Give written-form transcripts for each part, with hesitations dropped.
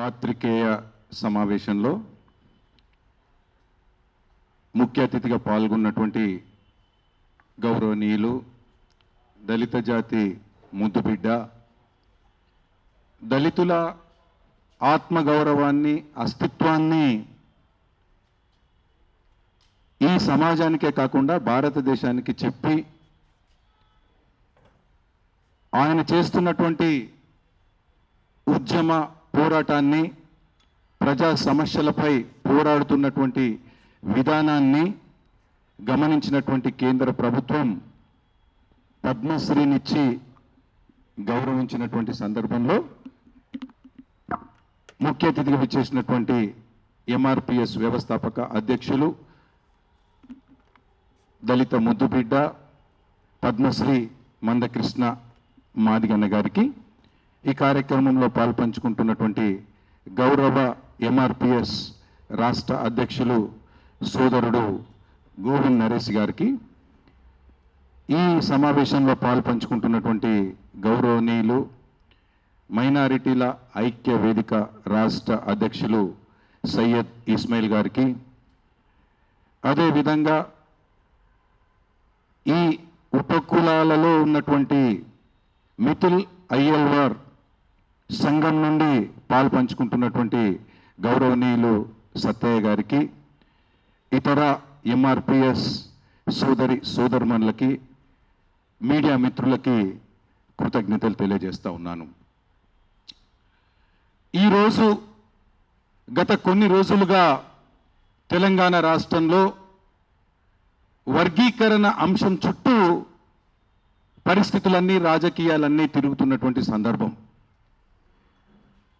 పాత్రికేయ సమావేశంలో ముఖ్య అతిథిగా పాల్గొన్నటువంటి గౌరవనీయులు దళిత జాతి ముద్దుబిడ్డ, దళితుల ఆత్మగౌరవాన్ని, అస్తిత్వాన్ని ఈ సమాజానికే కాకుండా భారతదేశానికి చెప్పి ఆయన చేస్తున్నటువంటి ఉద్యమ పోరాటాన్ని, ప్రజా సమస్యలపై పోరాడుతున్నటువంటి విధానాన్ని గమనించినటువంటి కేంద్ర ప్రభుత్వం పద్మశ్రీనిచ్చి గౌరవించినటువంటి సందర్భంలో ముఖ్య అతిథిగా విచ్చేసినటువంటి ఎంఆర్పిఎస్ వ్యవస్థాపక అధ్యక్షులు, దళిత ముద్దుబిడ్డ, పద్మశ్రీ మందకృష్ణ మాదిగన్న గారికి, ఈ కార్యక్రమంలో పాల్పంచుకుంటున్నటువంటి గౌరవ ఎంఆర్పిఎస్ రాష్ట్ర అధ్యక్షులు సోదరుడు గోవింద్ నరేష్ గారికి, ఈ సమావేశంలో పాల్పంచుకుంటున్నటువంటి గౌరవనీయులు మైనారిటీల ఐక్య వేదిక రాష్ట్ర అధ్యక్షులు సయ్యద్ ఇస్మాయిల్ గారికి, అదేవిధంగా ఈ ఉపకులాలలో ఉన్నటువంటి మిథుల్ అయ్యల్వార్ సంఘం నుండి పాల్పంచుకుంటున్నటువంటి గౌరవనీయులు సత్తయ్య గారికి, ఇతర ఎంఆర్పిఎస్ సోదరుమణులకి, మీడియా మిత్రులకి కృతజ్ఞతలు తెలియజేస్తా ఉన్నాను. ఈరోజు గత కొన్ని రోజులుగా తెలంగాణ రాష్ట్రంలో వర్గీకరణ అంశం చుట్టూ పరిస్థితులన్నీ, రాజకీయాలన్నీ తిరుగుతున్నటువంటి సందర్భం.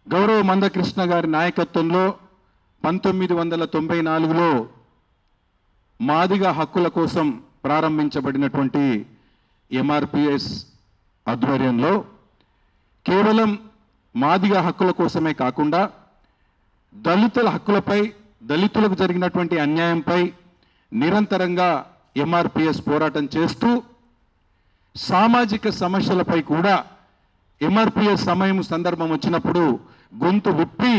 గౌరవ మందకృష్ణ గారి నాయకత్వంలో 1994లో మాదిగ హక్కుల కోసం ప్రారంభించబడినటువంటి ఎంఆర్పిఎస్ ఆధ్వర్యంలో కేవలం మాదిగ హక్కుల కోసమే కాకుండా దళితుల హక్కులపై, దళితులకు జరిగినటువంటి అన్యాయంపై నిరంతరంగా ఎంఆర్పిఎస్ పోరాటం చేస్తూ సామాజిక సమస్యలపై కూడా ఎంఆర్పిఎస్ సందర్భం వచ్చినప్పుడు గొంతు విప్పి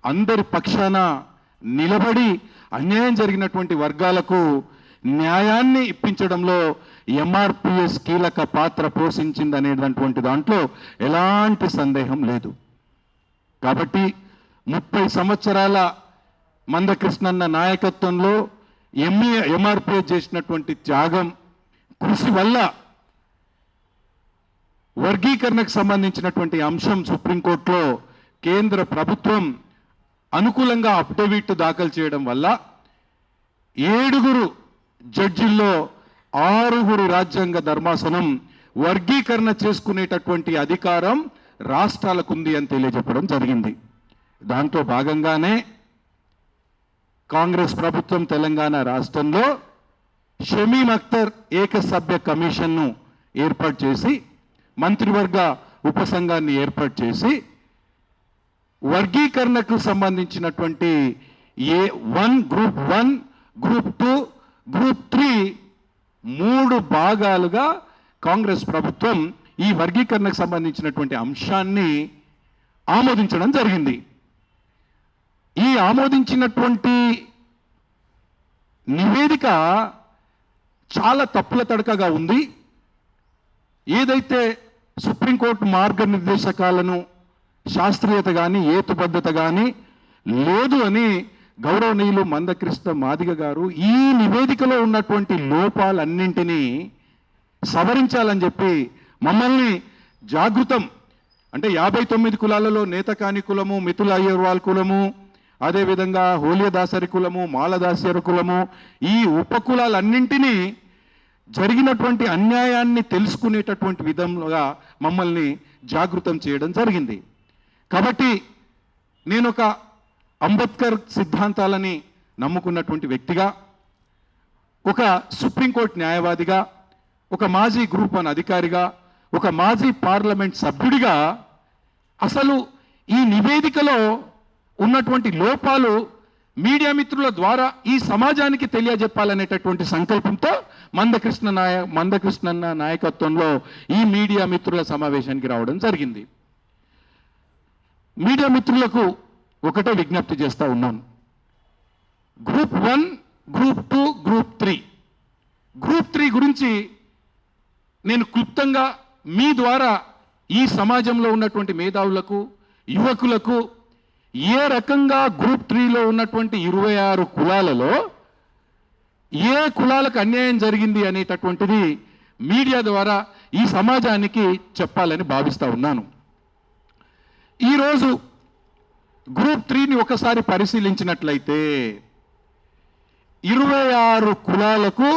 అందరి పక్షాన నిలబడి అన్యాయం జరిగినటువంటి వర్గాలకు న్యాయాన్ని ఇప్పించడంలో ఎంఆర్పిఎస్ కీలక పాత్ర పోషించిందనేటటువంటి దాంట్లో ఎలాంటి సందేహం లేదు. కాబట్టి 30 సంవత్సరాల మందకృష్ణన్న నాయకత్వంలో ఎంఆర్పిఎస్ చేసినటువంటి త్యాగం, కృషి వల్ల వర్గీకరణకు సంబంధించినటువంటి అంశం సుప్రీంకోర్టులో కేంద్ర ప్రభుత్వం అనుకూలంగా అఫిడవిట్ దాఖలు చేయడం వల్ల 7 జడ్జిల్లో 6 రాజ్యాంగ ధర్మాసనం వర్గీకరణ చేసుకునేటటువంటి అధికారం రాష్ట్రాలకు ఉంది అని తెలియజెప్పడం జరిగింది. దాంట్లో భాగంగానే కాంగ్రెస్ ప్రభుత్వం తెలంగాణ రాష్ట్రంలో షమీమ్ అఖ్తర్ ఏకసభ్య కమిషన్ను ఏర్పాటు చేసి, మంత్రివర్గ ఉపసంఘాన్ని ఏర్పాటు చేసి వర్గీకరణకు సంబంధించినటువంటి గ్రూప్ 1, గ్రూప్ 2, గ్రూప్ 3 3 భాగాలుగా కాంగ్రెస్ ప్రభుత్వం ఈ వర్గీకరణకు సంబంధించినటువంటి అంశాన్ని ఆమోదించడం జరిగింది. ఈ ఆమోదించినటువంటి నివేదిక చాలా తప్పుల తడకగా ఉంది. ఏదైతే సుప్రీంకోర్టు మార్గనిర్దేశకాలను శాస్త్రీయత కానీ, హేతుబద్ధత కానీ లేదు అని గౌరవనీయులు మందకృష్ణ మాదిగ గారు ఈ నివేదికలో ఉన్నటువంటి లోపాలన్నింటినీ సవరించాలని చెప్పి మమ్మల్ని జాగృతం, అంటే 59 కులాలలో నేతకాని కులము, మిథుల్ అయ్యర్వాల్ కులము, అదేవిధంగా హోలియదాసరి కులము, మాలదాసరి కులము, ఈ ఉపకులాలన్నింటినీ జరిగినటువంటి అన్యాయాన్ని తెలుసుకునేటటువంటి విధంగా మమ్మల్ని జాగృతం చేయడం జరిగింది. కాబట్టి నేను ఒక అంబేద్కర్ సిద్ధాంతాలని నమ్ముకున్నటువంటి వ్యక్తిగా, ఒక సుప్రీంకోర్టు న్యాయవాదిగా, ఒక మాజీ గ్రూప్ 1 అధికారిగా, ఒక మాజీ పార్లమెంట్ సభ్యుడిగా అసలు ఈ నివేదికలో ఉన్నటువంటి లోపాలు మీడియా మిత్రుల ద్వారా ఈ సమాజానికి తెలియజెప్పాలనేటటువంటి సంకల్పంతో మందకృష్ణన్న నాయకత్వంలో ఈ మీడియా మిత్రుల సమావేశానికి రావడం జరిగింది. మీడియా మిత్రులకు ఒకటే విజ్ఞప్తి చేస్తూ ఉన్నాను. Group 1, group 2, group 3. గ్రూప్ 3 గురించి నేను క్లుప్తంగా మీ ద్వారా ఈ సమాజంలో ఉన్నటువంటి మేధావులకు, యువకులకు ఏ రకంగా గ్రూప్ 3లో ఉన్నటువంటి 26 కులాలలో ఏ కులాలకు అన్యాయం జరిగింది అనేటటువంటిది మీడియా ద్వారా ఈ సమాజానికి చెప్పాలని భావిస్తూ ఉన్నాను. ఈరోజు గ్రూప్ 3ని ఒకసారి పరిశీలించినట్లయితే 26 కులాలకు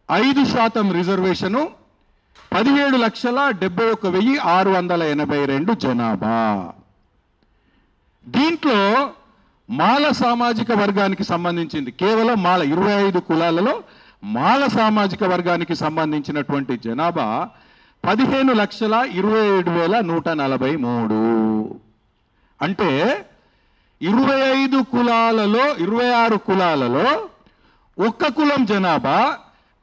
5% రిజర్వేషను, 17,71,682 జనాభా. దీంట్లో మాల సామాజిక వర్గానికి సంబంధించింది కేవలం మాల 25 కులాలలో మాల సామాజిక వర్గానికి సంబంధించినటువంటి జనాభా 15,27,143. అంటే 26 కులాలలో ఒక్క కులం జనాభా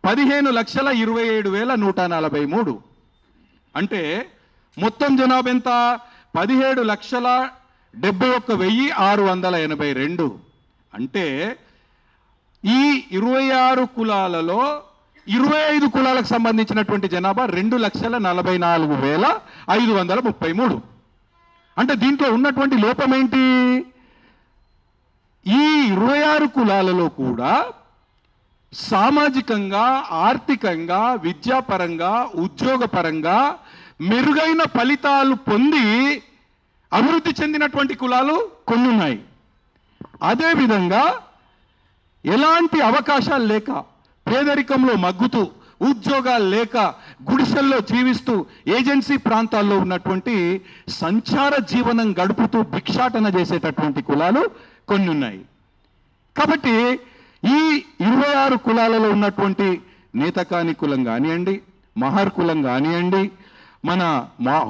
15,27,143. అంటే మొత్తం జనాభా ఎంత? 17,71,682. అంటే ఈ 26 కులాలలో 25 కులాలకు సంబంధించినటువంటి జనాభా 2,44,533. అంటే దీంట్లో ఉన్నటువంటి లోపం ఏంటి? ఈ 26 కులాలలో కూడా సామాజికంగా, ఆర్థికంగా, విద్యాపరంగా, ఉద్యోగపరంగా మెరుగైన ఫలితాలు పొంది అభివృద్ధి చెందినటువంటి కులాలు కొన్ని ఉన్నాయి. అదేవిధంగా ఎలాంటి అవకాశాలు లేక పేదరికంలో మగ్గుతూ, ఉద్యోగాలు లేక గుడిసెల్లో జీవిస్తూ ఏజెన్సీ ప్రాంతాల్లో ఉన్నటువంటి సంచార జీవనం గడుపుతూ భిక్షాటన చేసేటటువంటి కులాలు కొన్ని ఉన్నాయి. కాబట్టి ఈ 26 కులాలలో ఉన్నటువంటి నేతకాని కులం కానివ్వండి, మహర్ కులం కానివ్వండి, మన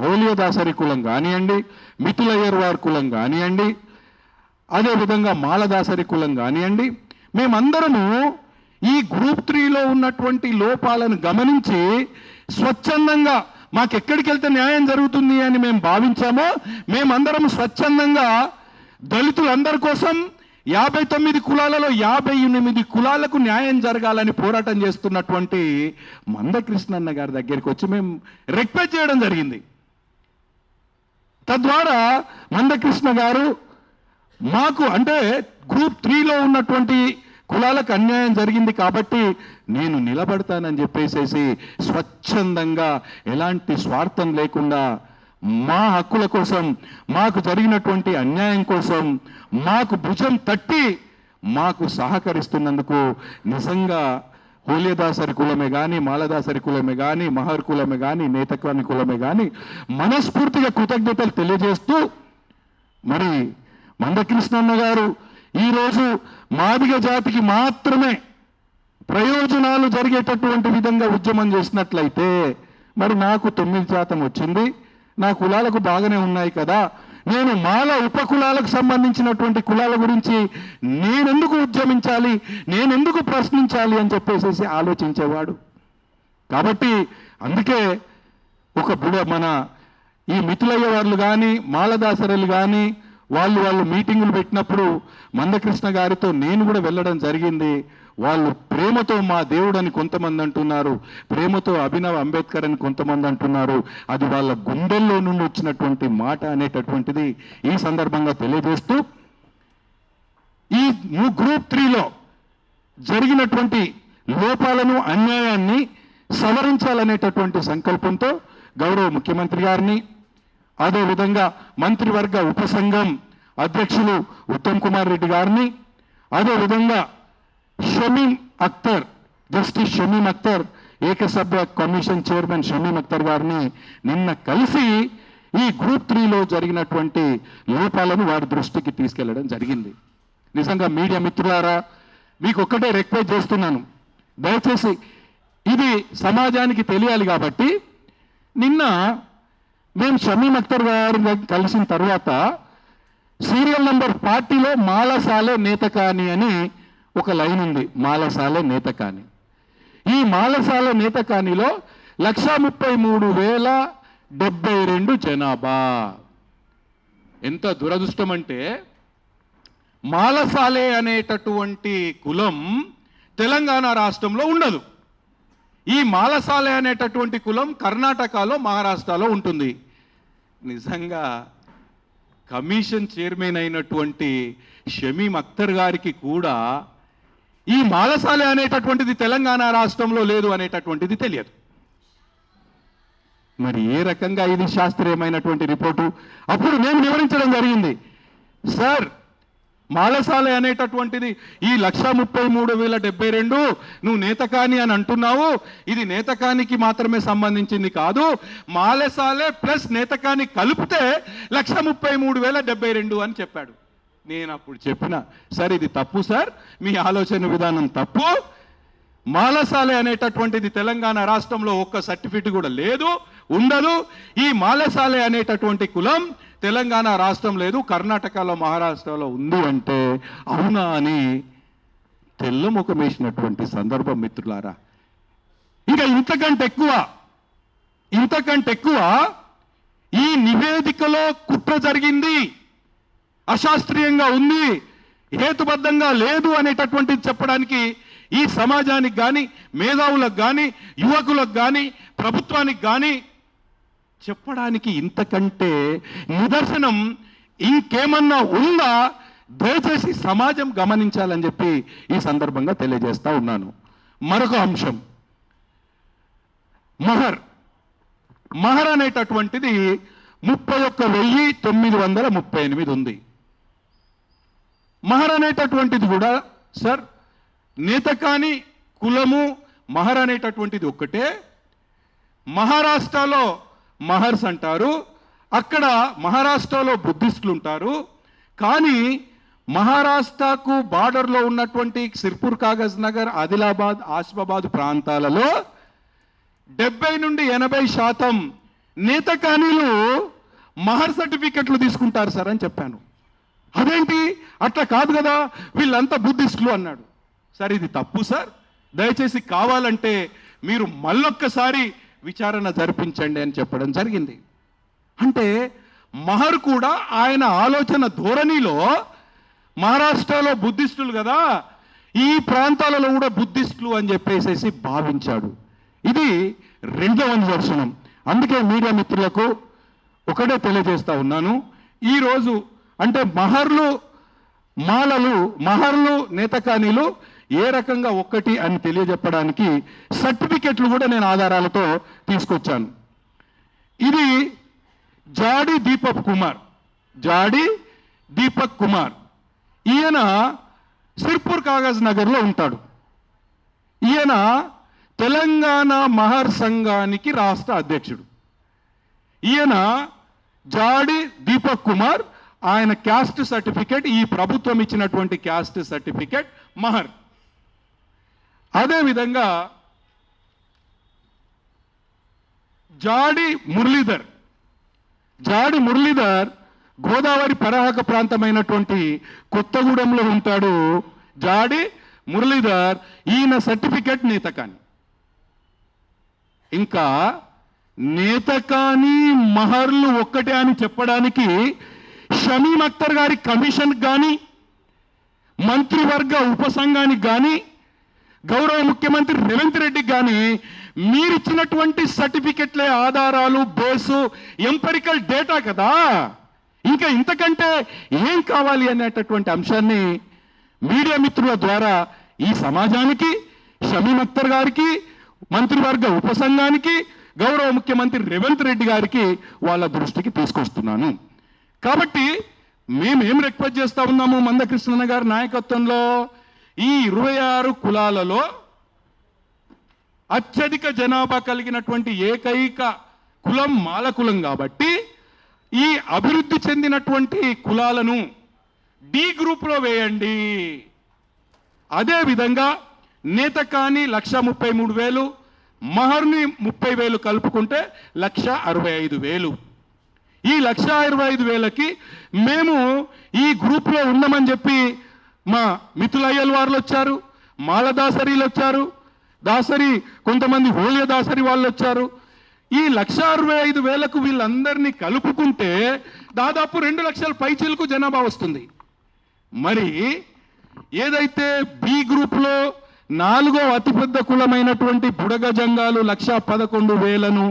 హోలియదాసరి కులం కానివ్వండి, మిథులయ్యర్వార్ కులం కానివ్వండి, అదేవిధంగా మాలదాసరి కులం కానివ్వండి, మేమందరము ఈ గ్రూప్ 3లో ఉన్నటువంటి లోపాలను గమనించి స్వచ్ఛందంగా మాకెక్కడికి వెళ్తే న్యాయం జరుగుతుంది అని మేము భావించామో మేమందరం స్వచ్ఛందంగా దళితులందరి కోసం 59 కులాలలో 58 కులాలకు న్యాయం జరగాలని పోరాటం చేస్తున్నటువంటి మందకృష్ణన్న గారి దగ్గరికి వచ్చి మేము రిక్వెస్ట్ చేయడం జరిగింది. తద్వారా మందకృష్ణ గారు మాకు అంటే గ్రూప్ 3లో ఉన్నటువంటి కులాలకు అన్యాయం జరిగింది కాబట్టి నేను నిలబడతానని చెప్పేసేసి స్వచ్ఛందంగా ఎలాంటి స్వార్థం లేకుండా మా హక్కుల కోసం, మాకు జరిగినటువంటి అన్యాయం కోసం మాకు భుజం తట్టి మాకు సహకరిస్తున్నందుకు నిజంగా హోలియదాసరి కులమే కానీ, మాలదాసరి కులమే కానీ, మహర్ కులమే కానీ, నేతకాని కులమే కానీ మనస్ఫూర్తిగా కృతజ్ఞతలు తెలియజేస్తూ మరి మందకృష్ణన్న గారు ఈరోజు మాదిగ జాతికి మాత్రమే ప్రయోజనాలు జరిగేటటువంటి విధంగా ఉద్యమం చేసినట్లయితే మరి నాకు 9% వచ్చింది, నా కులాలకు బాగానే ఉన్నాయి కదా, నేను మాల ఉపకులాలకు సంబంధించినటువంటి కులాల గురించి నేనెందుకు ఉద్యమించాలి, నేనెందుకు ప్రశ్నించాలి అని చెప్పేసి ఆలోచించేవాడు. కాబట్టి అందుకే ఒక మన ఈ మిథులయ్య వాళ్ళు కానీ, మాలదాసరులు కానీ వాళ్ళు మీటింగులు పెట్టినప్పుడు మందకృష్ణ గారితో నేను కూడా వెళ్ళడం జరిగింది. వాళ్ళు ప్రేమతో మా దేవుడని కొంతమంది అంటున్నారు, ప్రేమతో అభినవ్ అంబేద్కర్ అని కొంతమంది అంటున్నారు. అది వాళ్ళ గుండెల్లో నుండి వచ్చినటువంటి మాట అనేటటువంటిది ఈ సందర్భంగా తెలియజేస్తూ ఈ గ్రూప్ 3లో జరిగినటువంటి లోపాలను, అన్యాయాన్ని సవరించాలనేటటువంటి సంకల్పంతో గౌరవ ముఖ్యమంత్రి గారిని, అదేవిధంగా మంత్రివర్గ ఉపసంఘం అధ్యక్షులు ఉత్తమ్ కుమార్ రెడ్డి గారిని, అదేవిధంగా షమీం అఖ్తర్, జస్టిస్ షమీం అఖ్తర్, ఏకసభ్య కమిషన్ చైర్మన్ షమీం అఖ్తర్ గారిని నిన్న కలిసి ఈ గ్రూప్ 3లో జరిగినటువంటి లోపాలను వారి దృష్టికి తీసుకెళ్లడం జరిగింది. నిజంగా మీడియా మిత్రులారా మీకు ఒక్కటే రిక్వెస్ట్ చేస్తున్నాను, దయచేసి ఇది సమాజానికి తెలియాలి. కాబట్టి నిన్న మేము షమీం అఖ్తర్ గారిని కలిసిన తర్వాత సీరియల్ నంబర్ 40లో మాలసాలే నేతకాని అని ఒక లైన్ ఉంది. మాలసాలే నేతకాని. ఈ మాలసాలే నేతకానిలో 1,33,072 జనాభా. ఎంత దురదృష్టం అంటే మాలసాలే అనేటటువంటి కులం తెలంగాణ రాష్ట్రంలో ఉండదు. ఈ మాలసాలే అనేటటువంటి కులం కర్ణాటకలో, మహారాష్ట్రలో ఉంటుంది. నిజంగా కమిషన్ చైర్మన్ అయినటువంటి షమీమ్ అఖ్తర్ గారికి కూడా ఈ మాలసాలే అనేటటువంటిది తెలంగాణ రాష్ట్రంలో లేదు అనేటటువంటిది తెలియదు. మరి ఏ రకంగా ఇది శాస్త్రీయమైనటువంటి రిపోర్టు? అప్పుడు నేను వివరించడం జరిగింది, సార్ మాలసాలే అనేటటువంటిది ఈ 1,33,072 నువ్వు నేతకాని అని అంటున్నావు, ఇది నేతకానికి మాత్రమే సంబంధించింది కాదు, మాలసాలే ప్లస్ నేతకాని కలిపితే 1,33,072 అని చెప్పాడు. నేను అప్పుడు చెప్పిన, సార్ ఇది తప్పు సార్, మీ ఆలోచన విధానం తప్పు. మాలసాలే అనేటటువంటిది తెలంగాణ రాష్ట్రంలో ఒక్క సర్టిఫికెట్ కూడా లేదు, ఉండదు. ఈ మాలసాలే అనేటటువంటి కులం తెలంగాణ రాష్ట్రం లేదు, కర్ణాటకలో, మహారాష్ట్రలో ఉంది అంటే అవునా అని తెల్లముఖం వేసినటువంటి సందర్భం మిత్రులారా. ఇంకా ఇంతకంటే ఎక్కువ ఈ నివేదికలో కుట్ర జరిగింది, అశాస్త్రీయంగా ఉంది, హేతుబద్ధంగా లేదు అనేటటువంటిది చెప్పడానికి ఈ సమాజానికి కానీ, మేధావులకు కానీ, యువకులకు కానీ, ప్రభుత్వానికి కానీ చెప్పడానికి ఇంతకంటే నిదర్శనం ఇంకేమన్నా ఉందా? దయచేసి సమాజం గమనించాలని చెప్పి ఈ సందర్భంగా తెలియజేస్తా ఉన్నాను. మరొక అంశం, మహర్ అనేటటువంటిది 31,938 ఉంది. మహర్ అనేటటువంటిది కూడా సార్ నేతకాని కులము మహర్ అనేటటువంటిది ఒక్కటే. మహారాష్ట్రలో మహర్స్ అంటారు, అక్కడ మహారాష్ట్రలో బుద్ధిస్టులు ఉంటారు. కానీ మహారాష్ట్రకు బార్డర్లో ఉన్నటువంటి సిర్పూర్, కాగజ్ నగర్, ఆదిలాబాద్, ఆసిఫాబాద్ ప్రాంతాలలో 70 నుండి 80% నేతకానీలు మహర్ సర్టిఫికెట్లు తీసుకుంటారు సార్ అని చెప్పాను. అదేంటి అట్లా కాదు కదా, వీళ్ళంతా బుద్ధిస్టులు అన్నాడు. సార్ ఇది తప్పు సార్, దయచేసి కావాలంటే మీరు మళ్ళొక్కసారి విచారణ జరిపించండి అని చెప్పడం జరిగింది. అంటే మహర్ కూడా ఆయన ఆలోచన ధోరణిలో మహారాష్ట్రలో బుద్ధిస్టులు కదా, ఈ ప్రాంతాలలో కూడా బుద్ధిస్టులు అని చెప్పేసి భావించాడు. ఇది రెండవ నిదర్శనం. అందుకే మీడియా మిత్రులకు ఒకటే తెలియజేస్తా ఉన్నాను, ఈరోజు అంటే మహర్లు నేతకానీలు ఏ రకంగా ఒక్కటి అని తెలియజెప్పడానికి సర్టిఫికెట్లు కూడా నేను ఆధారాలతో తీసుకొచ్చాను. ఇది జాడి దీపక్ కుమార్, ఈయన సిర్పూర్, కాగజ్ నగర్లో ఉంటాడు. ఈయన తెలంగాణ మహర్ సంఘానికి రాష్ట్ర అధ్యక్షుడు. ఈయన జాడి దీపక్ కుమార్, ఆయన క్యాస్ట్ సర్టిఫికెట్, ఈ ప్రభుత్వం ఇచ్చినటువంటి క్యాస్ట్ సర్టిఫికెట్ మహర్. అదేవిధంగా జాడి మురళీధర్ గోదావరి పరాహక ప్రాంతమైనటువంటి కొత్తగూడెంలో ఉంటాడు. జాడి మురళీధర్, ఈయన సర్టిఫికెట్ నేతకాని. ఇంకా నేతకాని మహర్లు ఒక్కటే అని చెప్పడానికి షమీమ్ అఖ్తర్ గారి కమిషన్ కానీ, మంత్రివర్గ ఉపసంఘానికి కానీ, గౌరవ ముఖ్యమంత్రి రేవంత్ రెడ్డికి కానీ మీరిచ్చినటువంటి సర్టిఫికెట్లే ఆధారాలు, బేసు, ఎంపెరికల్ డేటా కదా. ఇంకా ఇంతకంటే ఏం కావాలి అనేటటువంటి అంశాన్ని మీడియా మిత్రుల ద్వారా ఈ సమాజానికి, షమీమ్ అఖ్తర్ గారికి, మంత్రివర్గ ఉపసంఘానికి, గౌరవ ముఖ్యమంత్రి రేవంత్ రెడ్డి గారికి వాళ్ళ దృష్టికి తీసుకొస్తున్నాను. కాబట్టి మేమేం రిక్వెస్ట్ చేస్తా ఉన్నాము, మందకృష్ణ గారి నాయకత్వంలో ఈ 26 కులాలలో అత్యధిక జనాభా కలిగినటువంటి ఏకైక కులం మాల కులం కాబట్టి ఈ అభివృద్ధి చెందినటువంటి కులాలను డి గ్రూప్లో వేయండి. అదేవిధంగా నేతకాని 1,33,000, మహర్ని 30,000 కలుపుకుంటే 1,65,000. ఈ 1,65,000కి మేము ఈ గ్రూప్లో ఉన్నామని చెప్పి మా మిత్రులయ్యల వారు వచ్చారు, మాల దాసరీలు వచ్చారు, కొంతమంది హోళియ దాసరి వాళ్ళు వచ్చారు. ఈ 1,65,000కు వీళ్ళందరినీ కలుపుకుంటే దాదాపు 2 లక్షల పైచీలకు జనాభా వస్తుంది. మరి ఏదైతే బి గ్రూప్లో 4వ అతిపెద్ద కులమైనటువంటి బుడగ జంగాలు 1,11,000ను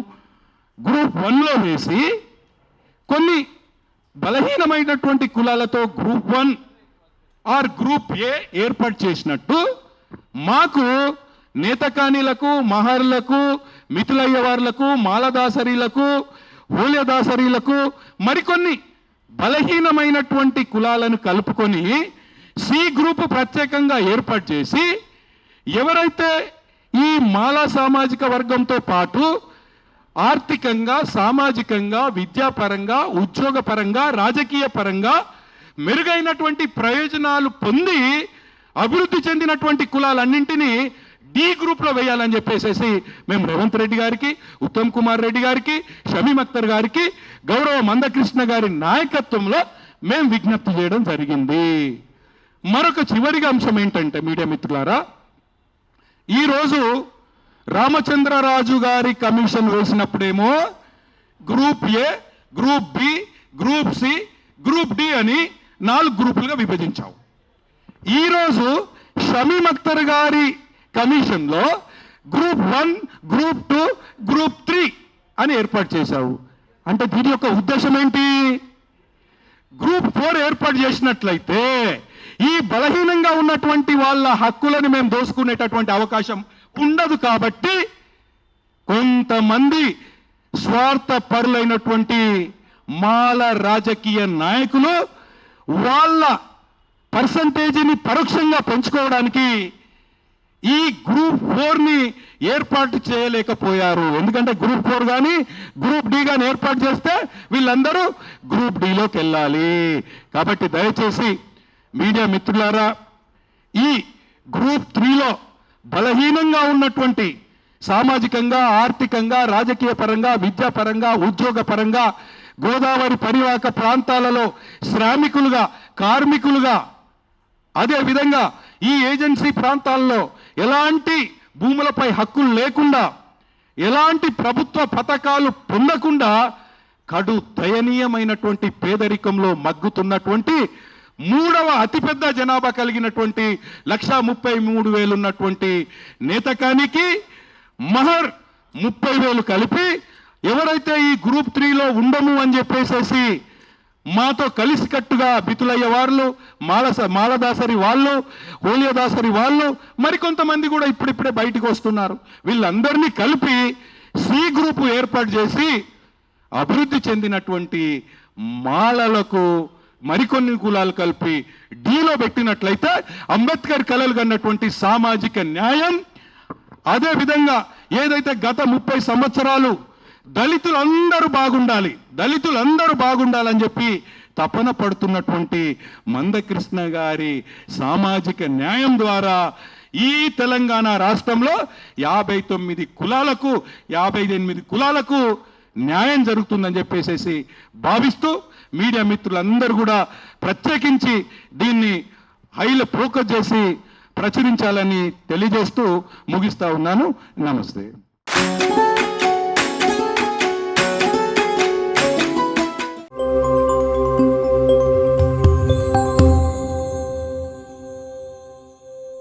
గ్రూప్ 1లో వేసి కొన్ని బలహీనమైనటువంటి కులాలతో గ్రూప్ 1 ఆర్ గ్రూప్ ఏ ఏర్పాటు చేసినట్టు మాకు నేతకానీలకు, మహర్లకు, మిథులయ్యవార్లకు, మాలదాసరీలకు, హోల్యదాసరీలకు మరికొన్ని బలహీనమైనటువంటి కులాలను కలుపుకొని సి గ్రూప్ ప్రత్యేకంగా ఏర్పాటు చేసి ఎవరైతే ఈ మాలా సామాజిక వర్గంతో పాటు ఆర్థికంగా, సామాజికంగా, విద్యాపరంగా, ఉద్యోగపరంగా, రాజకీయ పరంగా మెరుగైనటువంటి ప్రయోజనాలు పొంది అభివృద్ధి చెందినటువంటి కులాలన్నింటినీ డి గ్రూప్లో వేయాలని చెప్పేసి మేము రేవంత్ రెడ్డి గారికి, ఉత్తమ్ కుమార్ రెడ్డి గారికి, షమీమ్ అఖ్తర్ గారికి, గౌరవ మందకృష్ణ గారి నాయకత్వంలో మేము విజ్ఞప్తి చేయడం జరిగింది. మరొక చివరిగా అంశం ఏంటంటే మీడియా మిత్రులారా, ఈరోజు రామచంద్రరాజు గారి కమిషన్ వేసినప్పుడేమో group A, group B, group C, group D అని 4 గ్రూపులుగా విభజించావు. ఈరోజు షమీమ్ అఖ్తర్ గారి కమిషన్లో గ్రూప్ 1, గ్రూప్ 2, గ్రూప్ 3 అని ఏర్పాటు చేశావు. అంటే దీని యొక్క ఉద్దేశం ఏంటి? గ్రూప్ 4 ఏర్పాటు చేసినట్లయితే ఈ బలహీనంగా ఉన్నటువంటి వాళ్ళ హక్కులను మేము దోసుకునేటటువంటి అవకాశం ఉండదు. కాబట్టి కొంతమంది స్వార్థ పరులైనటువంటి మాల రాజకీయ నాయకులు వాళ్ళ పర్సంటేజీని పరోక్షంగా పెంచుకోవడానికి ఈ గ్రూప్ 4ని ఏర్పాటు చేయలేకపోయారు. ఎందుకంటే గ్రూప్ 4 కానీ గ్రూప్ డి కానీ ఏర్పాటు చేస్తే వీళ్ళందరూ గ్రూప్ డిలోకి వెళ్ళాలి. కాబట్టి దయచేసి మీడియా మిత్రులారా, ఈ గ్రూప్ 3లో బలహీనంగా ఉన్నటువంటి సామాజికంగా, ఆర్థికంగా, రాజకీయ పరంగా, విద్యాపరంగా, ఉద్యోగ పరంగా, గోదావరి పరివాహక ప్రాంతాలలో శ్రామికులుగా, కార్మికులుగా, అదేవిధంగా ఈ ఏజెన్సీ ప్రాంతాల్లో ఎలాంటి భూములపై హక్కులు లేకుండా, ఎలాంటి ప్రభుత్వ పథకాలు పొందకుండా కడు దయనీయమైనటువంటి పేదరికంలో మగ్గుతున్నటువంటి 3వ అతిపెద్ద జనాభా కలిగినటువంటి 1,33,000 ఉన్నటువంటి నేతకానికి మహర్ 30,000 కలిపి ఎవరైతే ఈ గ్రూప్ 3లో ఉండము అని చెప్పేసేసి మాతో కలిసికట్టుగా బితులయ్య వాళ్ళు, మాలదాసరి వాళ్ళు, హోలియదాసరి వాళ్ళు, మరికొంతమంది కూడా ఇప్పుడిప్పుడే బయటకు వస్తున్నారు. వీళ్ళందరినీ కలిపి సి గ్రూపు ఏర్పాటు చేసి అభివృద్ధి చెందినటువంటి మాలలకు మరికొన్ని కులాలు కలిపి డీలో పెట్టినట్లయితే అంబేద్కర్ కలలు కన్నటువంటి సామాజిక న్యాయం, అదేవిధంగా ఏదైతే గత 30 సంవత్సరాలు దళితులందరూ బాగుండాలని చెప్పి తపన పడుతున్నటువంటి మందకృష్ణ గారి సామాజిక న్యాయం ద్వారా ఈ తెలంగాణ రాష్ట్రంలో 59 కులాలకు 58 కులాలకు న్యాయం జరుగుతుందని చెప్పేసి భావిస్తూ మీడియా మిత్రులందరూ కూడా ప్రత్యేకించి దీన్ని హైలో ఫోకస్ చేసి ప్రచురించాలని తెలియజేస్తూ ముగిస్తా ఉన్నాను. నమస్తే.